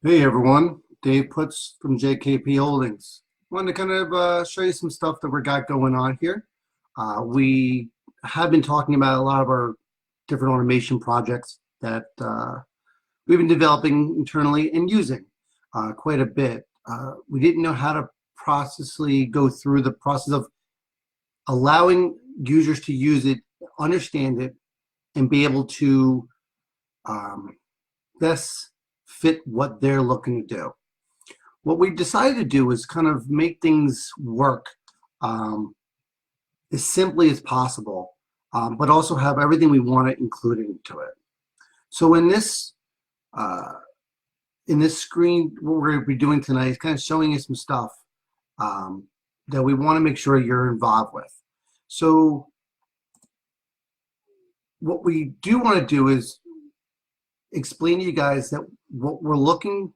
Hey everyone, Dave Putz from JKP Holdings. Wanted to kind of show you some stuff that we got going on here. We have been talking about a lot of our different automation projects that we've been developing internally and using quite a bit. We didn't know how to go through the process of allowing users to use it, understand it, and be able to um, best fit what they're looking to do. What we decided to do is kind of make things work um, as simply as possible, but also have everything we want it included into it. So uh, in this screen, what we're going to be doing tonight is kind of showing you some stuff um, that we want to make sure you're involved with. So what we do want to do is explain to you guys that what we're looking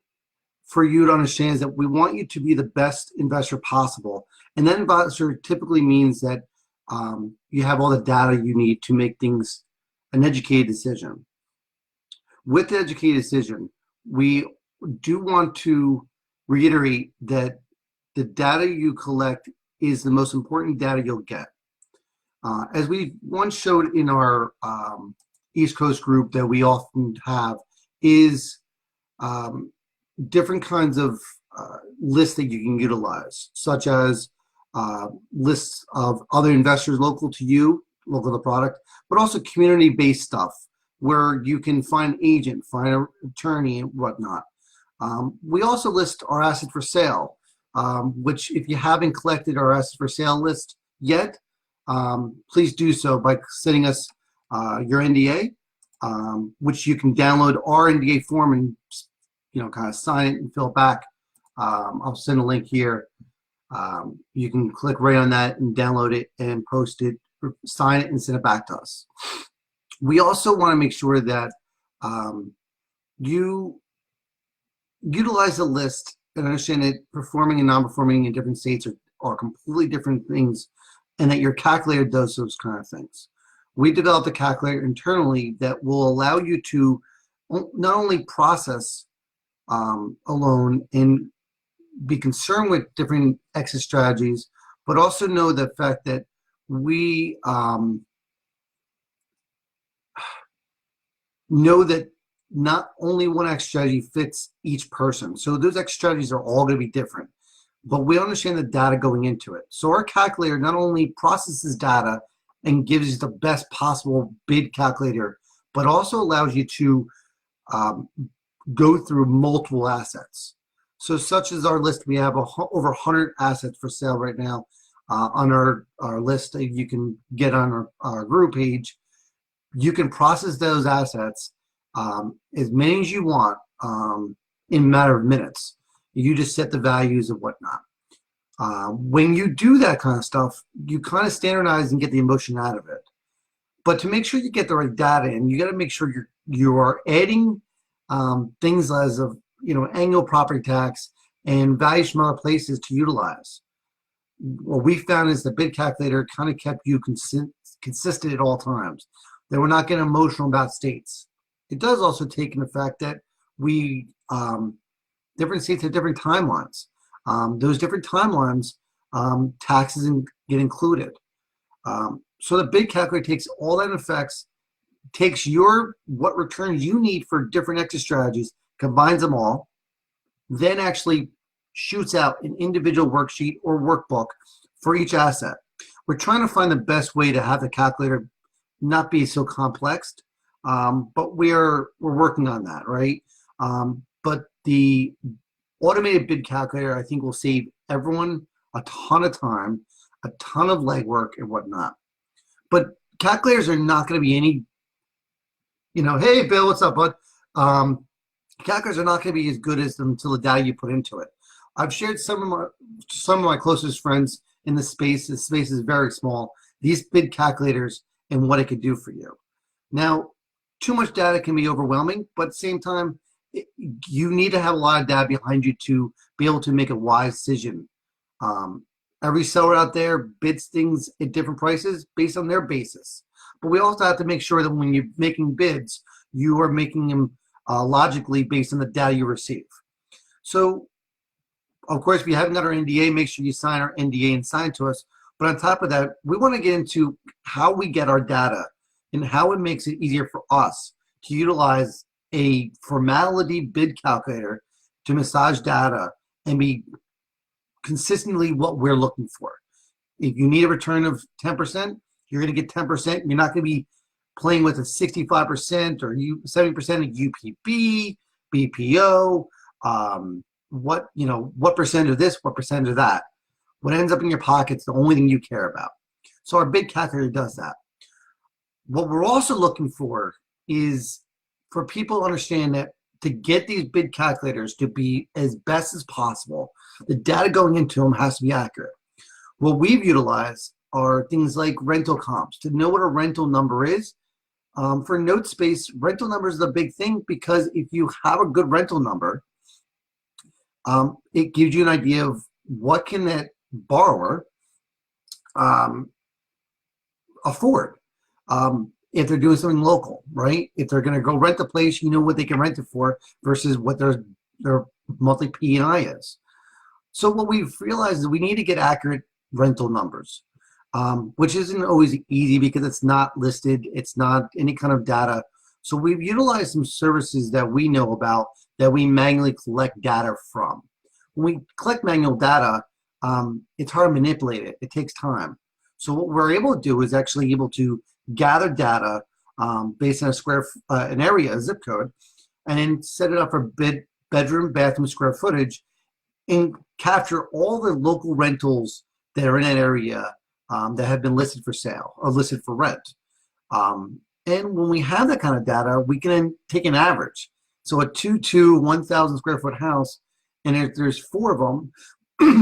for you to understand is that we want you to be the best investor possible. And that investor typically means that you have all the data you need to make things an educated decision. With the educated decision, we do want to reiterate that the data you collect is the most important data you'll get. As we once showed in our East Coast group that we often have is different kinds of lists that you can utilize, such as lists of other investors local to you, local to the product, but also community-based stuff where you can find agent, find an attorney, and whatnot. We also list our asset for sale, which if you haven't collected our asset for sale list yet, please do so by sending us your NDA, which you can download our NDA form and kind of sign it and fill it back. I'll send a link here. You can click right on that and download it and post it, or sign it and send it back to us. We also want to make sure that you utilize the list and understand that performing and non-performing in different states are completely different things, and that your calculator does those kind of things. We developed a calculator internally that will allow you to not only process a loan and be concerned with different exit strategies, but also know the fact that we know that not only one exit strategy fits each person. So those exit strategies are all going to be different, but we understand the data going into it. So our calculator not only processes data and gives you the best possible bid calculator, but also allows you to go through multiple assets. So such as our list, we have over 100 assets for sale right now on our list that you can get on our group page. You can process those assets as many as you want in a matter of minutes. You just set the values and whatnot. When you do that kind of stuff, you kind of standardize and get the emotion out of it. But to make sure you get the right data in, you got to make sure you are adding things as of annual property tax and values from other places to utilize. What we found is the bid calculator kind of kept you consistent at all times. They were not getting emotional about states. It does also take in the fact that we different states have different timelines. Those different timelines, taxes get included. So the bid calculator takes all that effects, takes what returns you need for different exit strategies, combines them all, then actually shoots out an individual worksheet or workbook for each asset. We're trying to find the best way to have the calculator not be so complex, but we're working on that, right? But the automated bid calculator, I think, will save everyone a ton of time, a ton of legwork and whatnot. But calculators are not going to be any, hey, Bill, what's up, bud? Calculators are not going to be as good as them until the data you put into it. I've shared some of my closest friends in the space. The space is very small. These bid calculators and what it could do for you. Now, too much data can be overwhelming, but at the same time, you need to have a lot of data behind you to be able to make a wise decision. Every seller out there bids things at different prices based on their basis. But we also have to make sure that when you're making bids, you are making them logically based on the data you receive. So, of course, if you haven't got our NDA, make sure you sign our NDA and sign to us. But on top of that, we want to get into how we get our data and how it makes it easier for us to utilize a formality bid calculator to massage data and be consistently what we're looking for. If you need a return of 10%, you're going to get 10%. You're not going to be playing with a 65% or 70% of UPB, BPO, what percent of this, what percent of that. What ends up in your pocket is the only thing you care about. So our bid calculator does that. What we're also looking for is for people to understand that to get these bid calculators to be as best as possible, the data going into them has to be accurate. What we've utilized are things like rental comps. To know what a rental number is, for note space, rental number is the big thing, because if you have a good rental number, it gives you an idea of what can that borrower afford. If they're doing something local, right? If they're going to go rent a place, you know what they can rent it for versus what their monthly P&I is. So what we've realized is we need to get accurate rental numbers, which isn't always easy because it's not listed. It's not any kind of data. So we've utilized some services that we know about that we manually collect data from. When we collect manual data, it's hard to manipulate it. It takes time. So what we're able to do is actually able to gather data based on an area, a zip code, and then set it up for bedroom, bathroom square footage, and capture all the local rentals that are in that area that have been listed for sale or listed for rent. And when we have that kind of data, we can then take an average. So a 1,000 square foot house, and if there's 4 of them,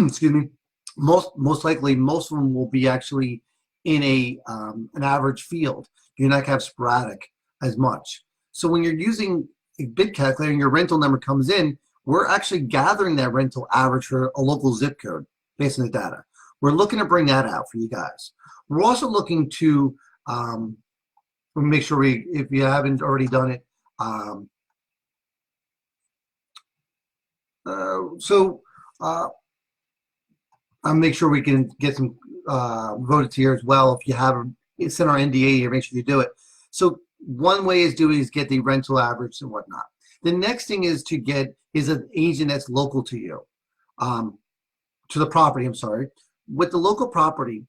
excuse me, most likely most of them will be actually in an average field. You're not going to have sporadic as much. So when you're using a bid calculator and your rental number comes in, we're actually gathering that rental average for a local zip code based on the data. We're looking to bring that out for you guys. We're also looking to make sure if you haven't already done it, I'll make sure we can get some voted here as well. If you haven't sent our NDA here, make sure you do it. So one way is get the rental average and whatnot. The next thing is to get an agent that's local to you, to the property, I'm sorry. With the local property,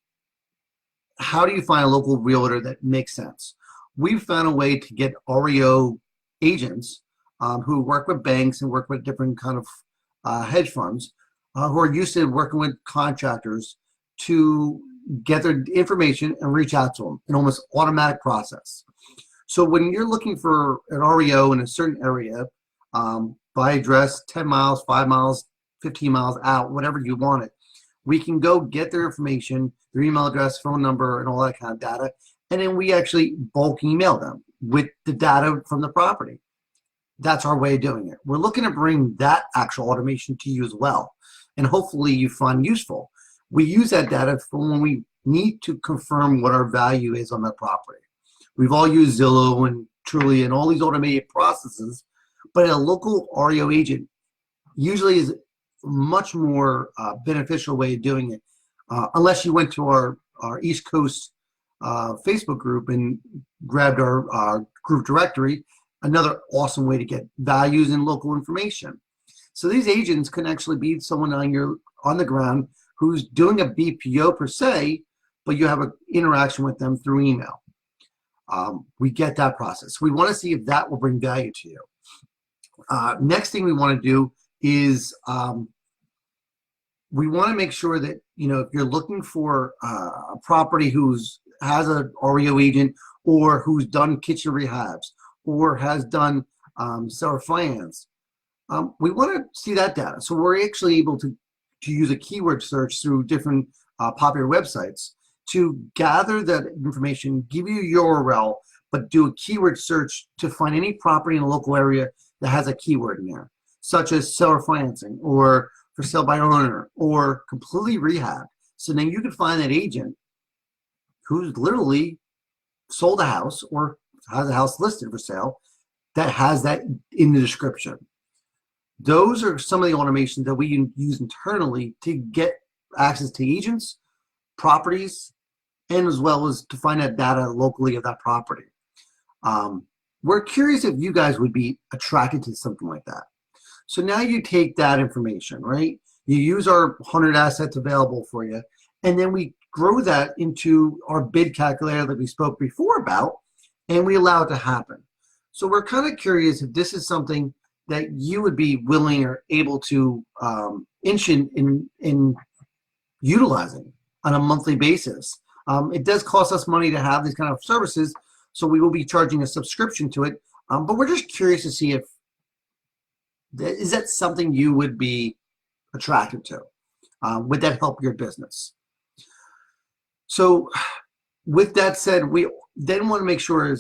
how do you find a local realtor that makes sense? We've found a way to get REO agents who work with banks and work with different kind of hedge funds who are used to working with contractors to get their information and reach out to them in almost automatic process. So when you're looking for an REO in a certain area, by address, 10 miles, 5 miles, 15 miles out, whatever you want it, we can go get their information, their email address, phone number, and all that kind of data, and then we actually bulk email them with the data from the property. That's our way of doing it. We're looking to bring that actual automation to you as well, and hopefully you find useful. We use that data for when we need to confirm what our value is on that property. We've all used Zillow and Truly and all these automated processes, but a local REO agent usually is a much more beneficial way of doing it, unless you went to our East Coast Facebook group and grabbed our group directory. Another awesome way to get values and local information. So these agents can actually be someone on the ground who's doing a BPO per se, but you have an interaction with them through email. We get that process. We want to see if that will bring value to you. Next thing we want to do is we want to make sure that, if you're looking for a property has a REO agent, or who's done kitchen rehabs, or has done seller finance, we want to see that data. So we're actually able to use a keyword search through different popular websites to gather that information, give you a URL, but do a keyword search to find any property in a local area that has a keyword in there, such as seller financing, or for sale by owner, or completely rehab. So then you can find that agent who's literally sold a house or has a house listed for sale that has that in the description. Those are some of the automations that we use internally to get access to agents, properties, and as well as to find that data locally of that property. We're curious if you guys would be attracted to something like that. So now you take that information, right? You use our 100 assets available for you, and then we grow that into our bid calculator that we spoke before about, and we allow it to happen. So we're kind of curious if this is something that you would be willing or able to in utilizing on a monthly basis. It does cost us money to have these kind of services, so we will be charging a subscription to it. But we're just curious to see if is that something you would be attracted to. Would that help your business? So with that said, we then want to make sure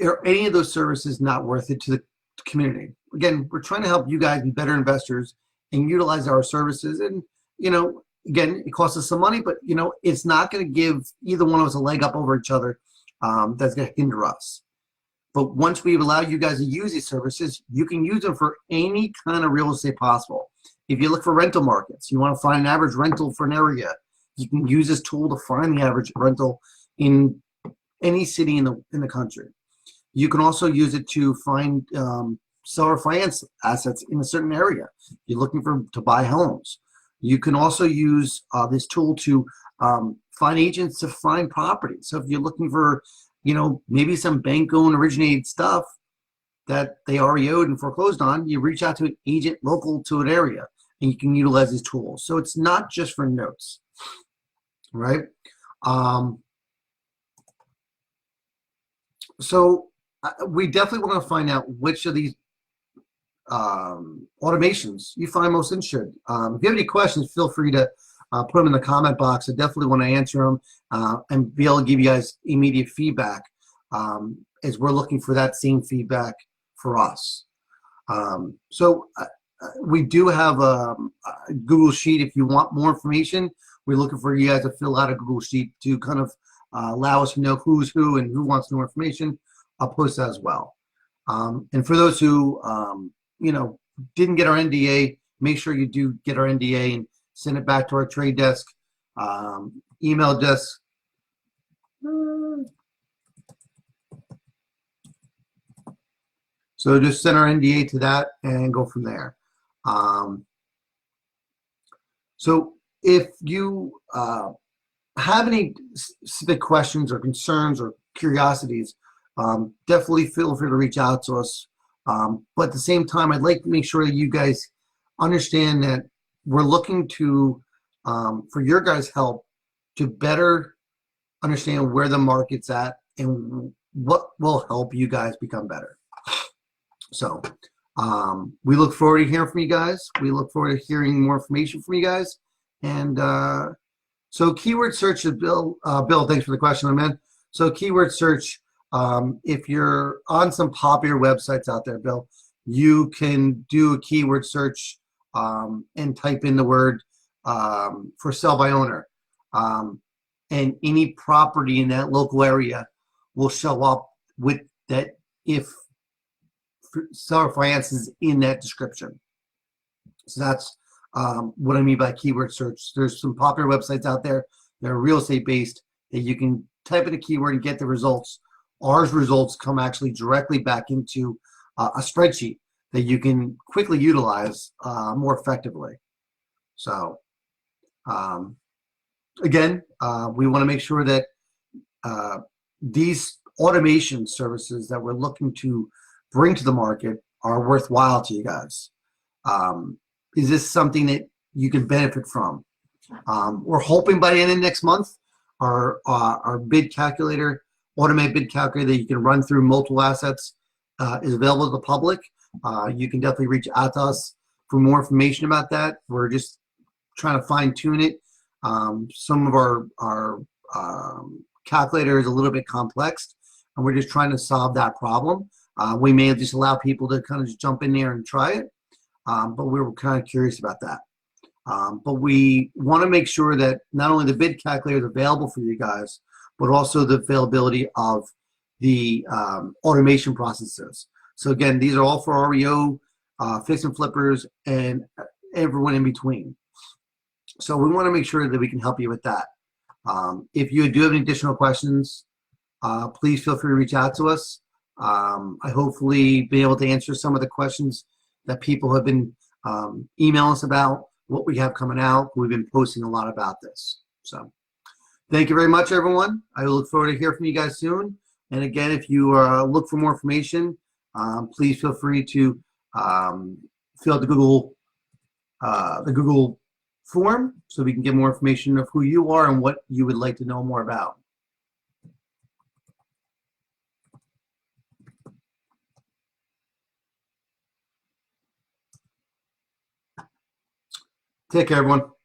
are any of those services not worth it to the community? Again, we're trying to help you guys be better investors and utilize our services. And, again, it costs us some money, but, it's not going to give either one of us a leg up over each other. That's going to hinder us. But once we allow you guys to use these services, you can use them for any kind of real estate possible. If you look for rental markets, you want to find an average rental for an area, you can use this tool to find the average rental in any city in the country. You can also use it to find seller finance assets in a certain area. You're looking to buy homes. You can also use this tool to find agents to find properties. So if you're looking for, maybe some bank-owned originated stuff that they REO'd and foreclosed on, you reach out to an agent local to an area, and you can utilize these tools. So it's not just for notes, right? So we definitely want to find out which of these automations you find most interested. If you have any questions, feel free to put them in the comment box. I definitely want to answer them and be able to give you guys immediate feedback as we're looking for that same feedback for us. So we do have a Google Sheet. If you want more information, we're looking for you guys to fill out a Google Sheet to kind of allow us to know who's who and who wants more information. I'll post that as well. And for those who, didn't get our NDA, make sure you do get our NDA and send it back to our trade desk, email desk. So just send our NDA to that and go from there. So if you have any specific questions or concerns or curiosities, definitely feel free to reach out to us. But at the same time, I'd like to make sure that you guys understand that we're looking to, for your guys' help to better understand where the market's at and what will help you guys become better. So we look forward to hearing from you guys. We look forward to hearing more information from you guys. And so keyword search is Bill, thanks for the question, man. So keyword search, if you're on some popular websites out there, Bill, you can do a keyword search and type in the word for sale by owner. And any property in that local area will show up with that if seller finance is in that description. So that's what I mean by keyword search. There's some popular websites out there that are real estate based that you can type in a keyword and get the results. Ours results come actually directly back into a spreadsheet that you can quickly utilize more effectively. So again, we want to make sure that these automation services that we're looking to bring to the market are worthwhile to you guys. Is this something that you can benefit from? We're hoping by the end of next month, our bid calculator, automated bid calculator that you can run through multiple assets is available to the public. You can definitely reach out to us for more information about that. We're just trying to fine tune it. Some of our calculator is a little bit complex, and we're just trying to solve that problem. We may just allow people to kind of just jump in there and try it, but we were kind of curious about that. But we want to make sure that not only the bid calculator is available for you guys, but also the availability of the automation processes. So again, these are all for REO fix and flippers, and everyone in between. So we want to make sure that we can help you with that. If you do have any additional questions, please feel free to reach out to us. I hopefully be able to answer some of the questions that people have been emailing us about what we have coming out. We've been posting a lot about this. So thank you very much, everyone. I look forward to hear from you guys soon. And again, if you look for more information, please feel free to fill out the Google form so we can get more information of who you are and what you would like to know more about. Take care, everyone.